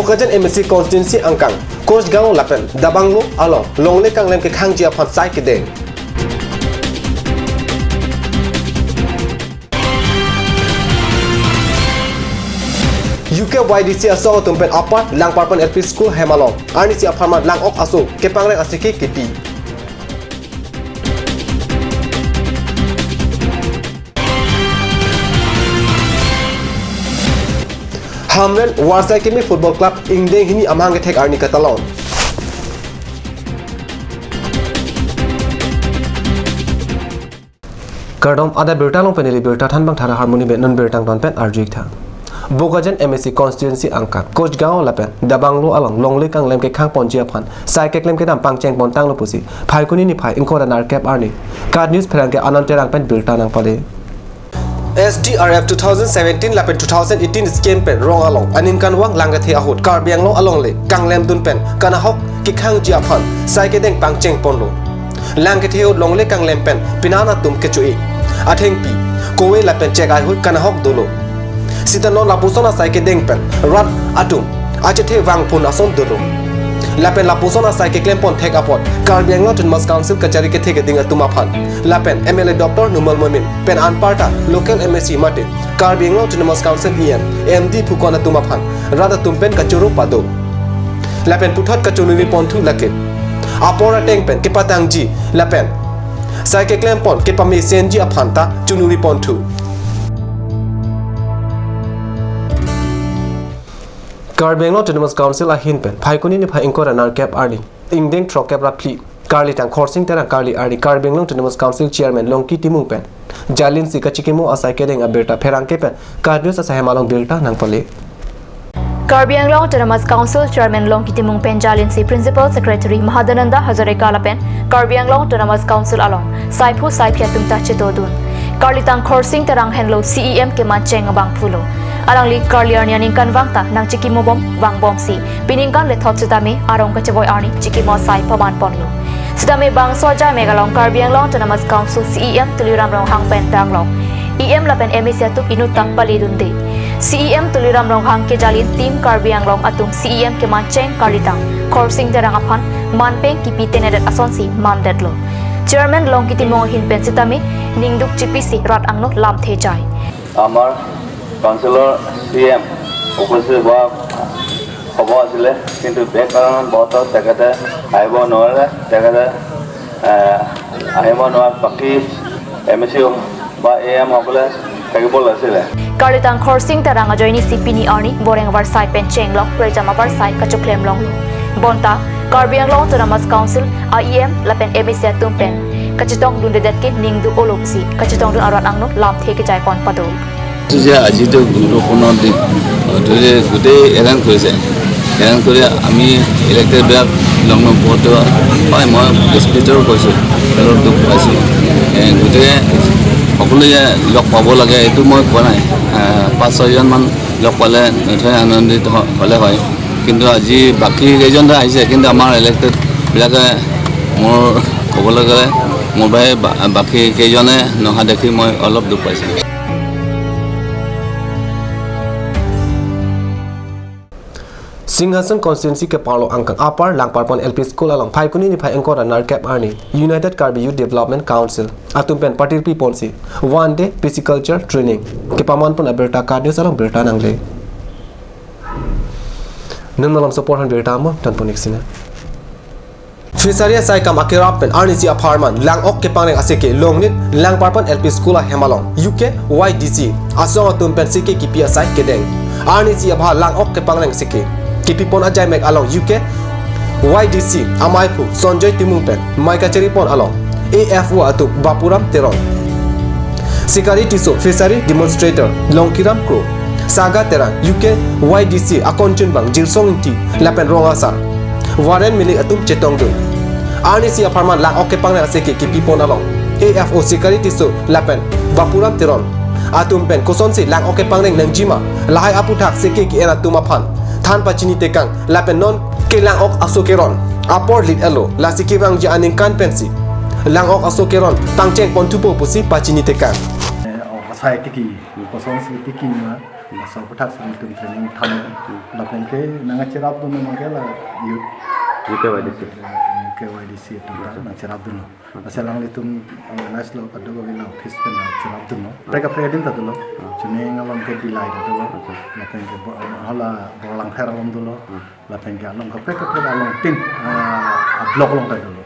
Bokajan MSC constituency angkang coach gao lapen dabanglo along longle kang lem ke khang jia phan sai ke deng UK YDC aso tumpet apat lang parpan LP school hemalong arni si aparman lang ok aso ke pangreng asiki kipi Hamren Warsai Kimi Football Club ingdeng hini amhang ke thek arni katalon Kardom ada bertalong penili berta than bang thara harmony be non bertang don pen arjik tha Bokajan MSC constituency angka coach gao lapen dabanglo along longle kang lem ke khang ponjia phan sai ke klem ke dam pangcheng bon tang lo pusi phai kuni ni phai inko nar cap arni card news pherang ke anante rang pen berta nang pale SDRF 2017 lapen 2018 scheme pen rong along anin kan wang langa the ahut kar biang lo along le kang lem dun pen kana hok ki khang jia phan sai ke deng pangcheng pon lo lang ke theo longle kang lem pen pinana tum ke chui atheng pi kowe lapen check ai hut kana hok dolo Sita non lapusona sai ke deng pen rat atum ache the wang pun asom dolo lapen lapusona sai ke klem pon thek apot karbiang lo tun mas council kachari ke thek ding atuma phan lapen MLA Dr Numal Momin pen anparta local MSC mate karbiang lo tun mas council MD phukona tuma phan rada tumpen kachuru pado lapen puthat kachunu ni pon thu laket apora teng pen ke patang ji lapen sai ke klem pon ke pami senji aphanta chunu ni pon thu Karbiang Autonomous Council a hinpen phaikuni ni phai inkora nar cap arni ingdeng tro cap rapli karli tang khorsing tera karli arni Karbiang Autonomous Council chairman longki timung pen jalin sika chikimo asai kedeng aberta pherang ke pen cardus asa hemalong belta nang pale Karbiang Autonomous Council chairman longki timung pen jalin si principal secretary Mahadananda Hazarika lapen Karbiang Autonomous Council along saipu saipya tumta chitodun karli tang khorsing terang henlo CEM ke mancheng bang phulo Alang li karliar nianing kan wangta nang chiki mo bom wang bom si piningkan le thot sitame arong ka cheboy arni chiki mo sai paman ponlo sitame bang soja megalong Karbiang Autonomous Council CEM tuliram rong hang pen tang long EM lapen MSC tu inutak palidunde CEM tuliram rong hang ke jalin tim Karbiang long atum CEM ke mancheng karlitang korsing terang aphan manpeng kipi tenedet asonsi mandetlo chairman long kitimong hin pen sitame ningduk chipisi rat angno lam thejai Amar কাউন্সিলৰ CM উপস্থিত হোৱা হ'ব আছিলে কিন্তু bake কাৰণত বহুত তেখেতে আহিব নোৱাৰে তেখেতে আহিব নোৱাৰা বাকী MSC বা AM সকলে থাকিব লাগিছিলে Karlitang khorsing tarang ajoini sipini arni boreng war sai pen chenglok prejama war sai kachuklem long bonta Karbiang Autonomous Council IEM lapen MSC tumpen kachitong dundedet ke ningdu olopsi kachitong dun arat angno lam theke jai pon pado Sudah aji tu guru punon di, tu je gede elan kuse, elan kuse kami elected biar longno foto, apa mau hospital kuse, kalau tu kuse, gede, aku le lok pabo lagi itu mau kena, pas saja man lok pale, nanti anu itu pale hoy, kintu aji baki region dah aja, kintu amar elected biar ke mau pabo lagi, mau bayi baki region noh ada ki mau alop tu kuse. Singhasan constituency ke parlo angkang apar lang parpon LP school along phai kuni ni phai engkora nar cap arni United Karbi Youth Development Council atum pen party pi ponsi one day pisciculture training ke paman pun aberta cardios along berta nangle nunmalam support han berta mo tan ponik sina Fisaria sai kam akirap pen arni si apartment lang ok ke pangreng aseke longnit lang parpon LP school a hemalong UK YDC asong atum pen sike ki pi asai kedeng arni si abha lang ok ke pangreng sike Kipipon ajai mek along UK YDC Amaipu Sonjoy Timungpen Maika Cheripon along AFO atu Bapuram Teron Sikari Tiso Fishery Demonstrator Longkiram Crew Saga Terang UK YDC Akonchun Bang Jilsong Inti Lapen Rongasar Warren Milik Atum Chetongdu Arni si apartment lang ok pang na seke Kipipon along AFO Sikari Tiso Lapen Bapuram Teron Atum pen Kosonsi lang ok pang neng Nangjima Lahai Aputak seke ki era tumapan Than pachini tekang lapen non kelang ok asokeron apor lit elo la sikirang ja aning kan pensi lang ok asokeron pangcheng pontupo pusi pachini tekang sai tiki ko song si tiki na masa petak sini tu training tham lapen ke nang cerap tu memang ke lah UKYDC itu nang cerap tu asalang itu nas lo pada bagi lo office pen cerap tu mereka predin tu lo cuma ngalong ke dilai tu lo lapen ke hala bolang her along tu lo lapen ke along ke along tin blok along tu lo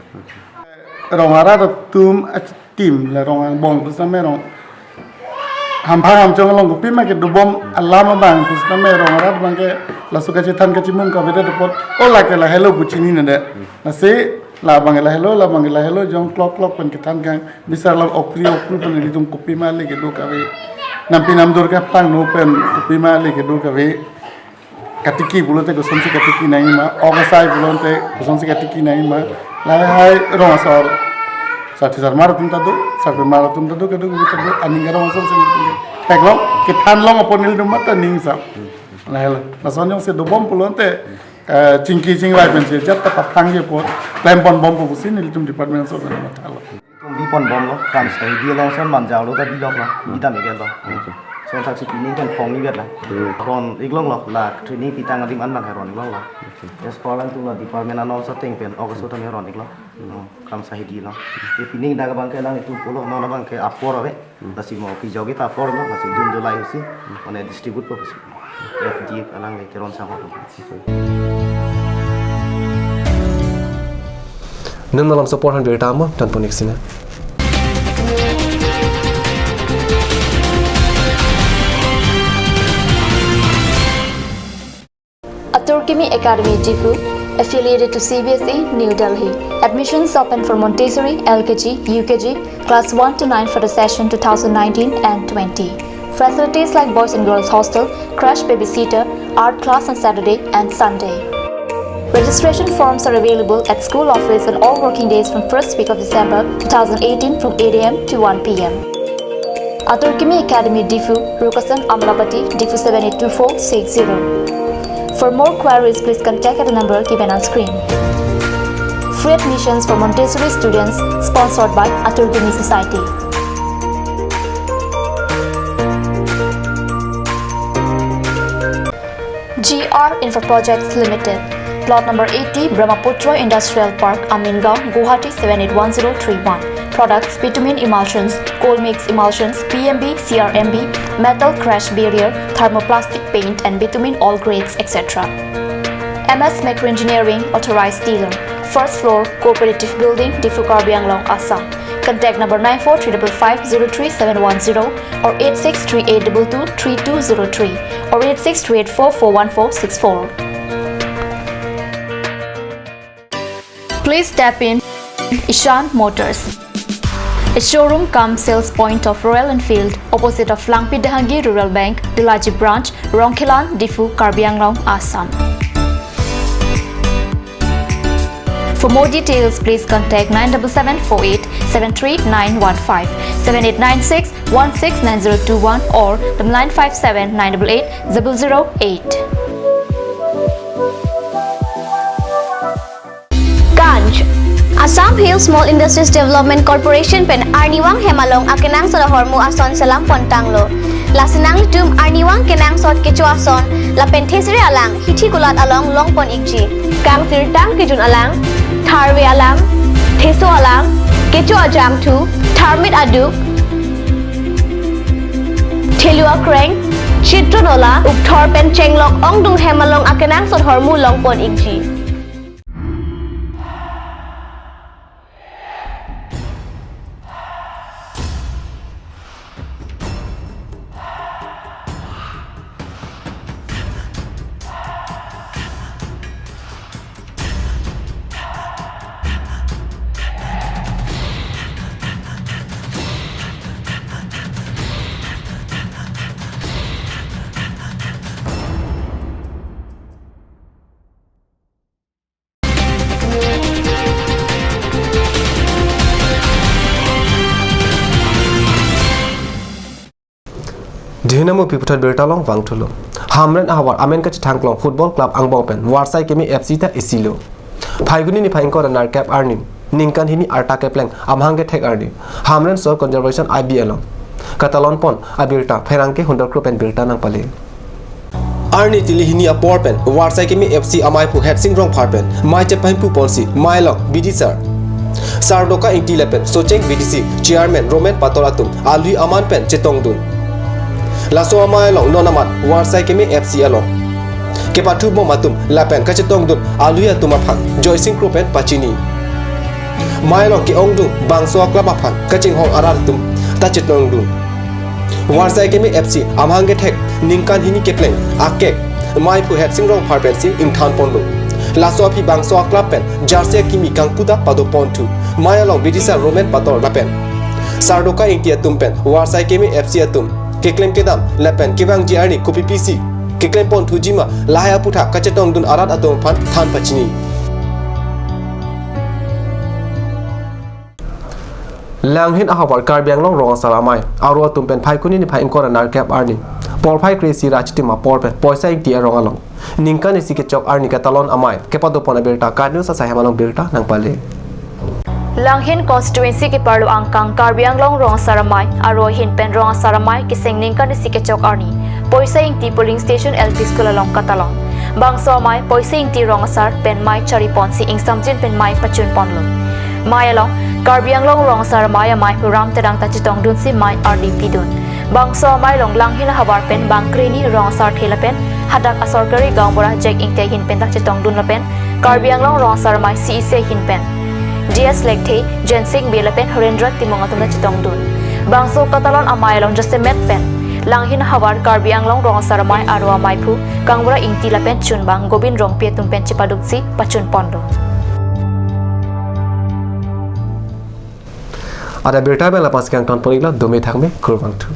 rong ara tum tim la rong bong tu sama rong ham jong long gupi ma ke dubom alam bang tu sama rong ara bang ke la suka cetan ke cimun ka beda depot ola ke la hello bucini nade na se la bang la hello jong clock pen ketan gang bisa la okri pen di tum kupi ma le ke do ka we nampi nam dur ka pang no pen kupi ma le ke do ka we katiki bulote ko sonsi katiki nai ma ogasai bulote ko sonsi katiki nai ma la hai rong asor Satisar maratum tadu, sampai maratum tadu kadang kita tu aning orang masuk sini. Peklong, kita long apa nil rumah tu ning sam. Nah, nasonya se do bom pulon te cingki cingrai pensi, jat tak pang je pot, lempon bom pun sini nil tum department so kan masalah. Di pon bom lo, kan saya dia langsung manjau lo tadi dok lah, kita mikir lo. So tak sih ini kan phong ni biar lah. Ron iklong lo, lah training kita ngadim anbang heron iklong lah. Ya sekolah tu lah department anon setting pen, aku sudah heron iklong. Kam saya di lo. Ini dah ke bangkai lang itu pulau mana bangkai apor abe. Nasi mau pijau kita apor lo, nasi Jun Julai usi, mana distribute pun usi. FD alang le keron sama tu. Nun dalam support han berita mo tan ponik sini. Turkimi Academy Difu, affiliated to CBSE, New Delhi. Admissions open for Montessori, LKG, UKG, class 1 to 9 for the session 2019 and 20. Facilities like boys and girls hostel, crash babysitter, art class on Saturday and Sunday. Registration forms are available at school office on all working days from first week of December 2018 from 8 a.m. to 1 p.m. Turkimi Academy Difu, Rukasan Amlapati, Difu 782460. For more queries, please contact at the number given on screen. Free admissions for Montessori students sponsored by Turkimi Society. GR Infra Projects Limited. Plot number 80, Brahmaputra Industrial Park, Amingaon, Guwahati 781031. Products: bitumen emulsions, coal mix emulsions, PMB, CRMB, metal crash barrier, thermoplastic paint and bitumen all grades, etc. MS Metro Engineering, authorized dealer. First floor, Cooperative Building, Difu Karbi Anglong, Assam. Contact number 9435503710 or 8638223203 or 8638441464. Please tap in Ishan Motors. A showroom cum sales point of Royal Enfield, opposite of Langpi Dahangi Rural Bank, Dilaji Branch, Rongkhilan, Difu, Karbi Anglong, Assam. For more details, please contact 97748 73915, 7896 169021 or 957 988 008. Assam Hill Small Industries Development Corporation pen Arniwang Hemalong akenang sa hormu ason salam pontanglo. Lasinang litum Arniwang kenang sot kecho ason la penthesre alang hithi gulat along longpon ikji. Kang tirtang kijun alang tharwe alang theso alang kecho ajam thu tharmit aduk thelua kreng chitronola ukthor pen chenglok ongdung Hemalong akenang sot hormu longpon ikji. Dinamu piputat bertalong wang tulo. Hamren awar amen ka chithangklong football club angbong pen warsai kemi FC ta isilo. Phaiguni ni phaingko ranar cap arnim. Ningkan hini arta kepleng amhangge thek arni. Hamren so conservation IBL. Katalon pon abirta pherangke hundar kro pen birta nang pale. arni tili hini apor pen warsai kemi fc amai pu head sing rong phar pen mai che paim pu ponsi mai long bidi sir sardoka inti lepen socheng bdc chairman roman patolatum alui aman pen chetong dun laso amai long nonamat warsai kemi fc along kepatu bomatum lapen ka chetong dun alui atuma phak joysing group pen pachini mai long ki ong dun bangso klap aphan ka ching hong arar tum ta chetong dun warsai kemi fc amhange thek ningkan hini kepleng akek mai pu head sing rong phar pen si ingthan ponlu laso phi bangso klap pen jarse kimi kangpuda pado pontu maya long bidisa roman patol lapen sardoka intia tumpen warsai kemi fc atum keklem kedam lapen kibang jiarni kopi pc keklem pon thujima lahaya putha kachetong dun arat atong phan than pachini langhin ahawar karbiang long rong salamai aro tumpen phai kuni ni phai inkora nar cap arni por phai kresi rachtima por pen poisa ik dia rong along ningkan isi ke chok arni ka talon amai kepado pona berta kanu sa sahemalong berta nang pale Langhin constituency ki parlo angkang Karbiang long rong saramai aro hin pen rong saramai ki sengning kan si ke chok arni poisa ing ti polling station LP school along katalong bangso mai poisa ing ti rong sar pen mai chari pon si ing samjin pen mai pachun ponlo mai along Karbiang long rong saramai mai puram tedang ta chitong dun si mai RDP dun bangso mai long langhin habar pen bangkreni rong sar thela pen hadak asorkari gawbora jek ing te hin pen ta chitong dun la pen Karbiang long rong saramai CEC hin pen DS Lekte, Jensing Bilapen, Horendra Timongatuna Chitongdun. Bangso Katalon Amayalong just a met pen. Langhin Hawar Karbiang Long Rong Saramai Arwa Maipu, Kangura Ingti Lapen Chunbang, Gobin Rong Pietum Pen Chipaduksi, Pachun Pondo. Ada berita bela pas kang ton polila dome thangme kurwang tu.